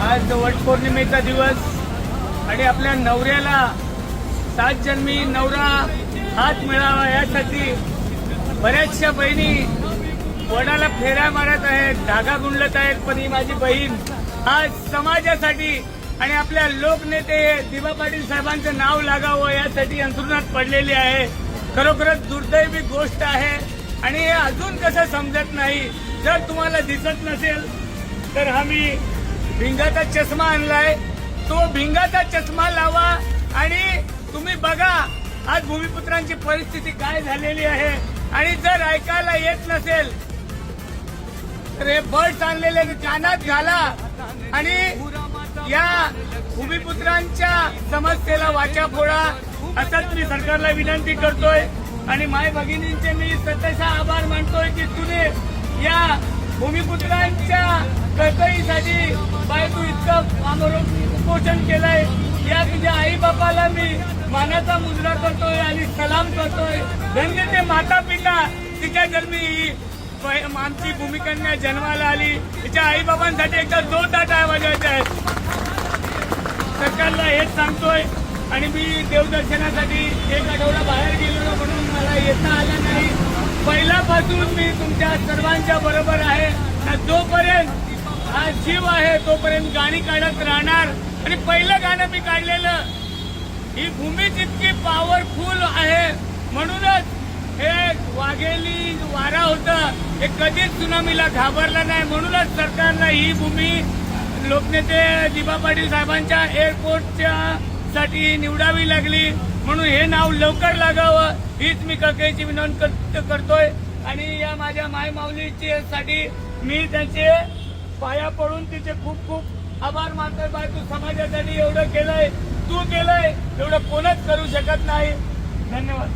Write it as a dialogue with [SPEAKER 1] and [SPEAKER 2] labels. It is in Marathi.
[SPEAKER 1] आज वटपौर्णिमेचा दिवस आणि आपल्या नवऱ्याला 7 जन्मी नवरा हात मिळावा यासाठी बऱ्याचशा बहिणी वडाला फेऱ्या मारत आहेत, धागा गुंडलत आहेत. पण ही माझी बहीण आज समाजासाठी आणि आपल्या लोकनेते दिबा पाटील साहेबांचं नाव लागावं यासाठी अंथरुणात पडलेली आहे. खरोखरच दुर्दैवी गोष्ट आहे आणि हे अजून कसं समजत नाही. जर तुम्हाला दिसत नसेल तर आम्ही भिंगाचा चष्मा आणलाय, तो भिंगाचा चष्मा लावा आणि तुम्ही बघा आज भूमिपुत्रांची परिस्थिती काय झालेली आहे. आणि जर ऐकायला येत नसेल तर हे बर्ड्स आणलेले कानात घाला आणि या भूमिपुत्रांच्या समस्येला वाचा फोडा असंच मी सरकारला विनंती करतोय. आणि माय भगिनींचे मी स्वतःचा आभार मानतोय की तुने या भूमिपुत्रांच्या कळकळीसाठी तू इतकं उपोषण केलंय. या तुझ्या आई बापाला मी मानाचा मुजरा करतोय आणि सलाम करतोय. धन्य ते माता पिता तिच्या जन्मी आमची भूमिकन्या जन्माला आली. तिच्या आई बाबांसाठी एकदा जोरदार टाळ्या वाजवायच्या आहेत. सरकारला हेच सांगतोय. आणि मी देवदर्शनासाठी 1 आठवडा बाहेर गेलो म्हणून मला येता आलं नाही. पहिल्यापासून मी तुमच्या सर्वांच्या बरोबर आहे. जोपर्यंत हा जीव आहे तोपर्यंत गाणी काढत राहणार. आणि पहिलं गाणं मी काढलेलं, ही भूमी जितकी पॉवरफुल आहे म्हणूनच हे वाघेली वारा होता, हे कधीच सुनामीला घाबरला नाही. म्हणूनच सरकारला ही भूमी लोकनेते दिबा पाटील साहेबांच्या एअरपोर्टच्या साठी निवडावी लागली. म्हणून हे नाव लवकर लागावं हीच मी कळकळीची विनंती करतोय. आणि या माझ्या माय माऊलीची साठी मी त्यांचे पाया पडून तिचे खूप खूप आभार मानतोय. बाय तू समाजासाठी एवढं केलंय, तू केलंय एवढं कोणच करू शकत नाही. धन्यवाद.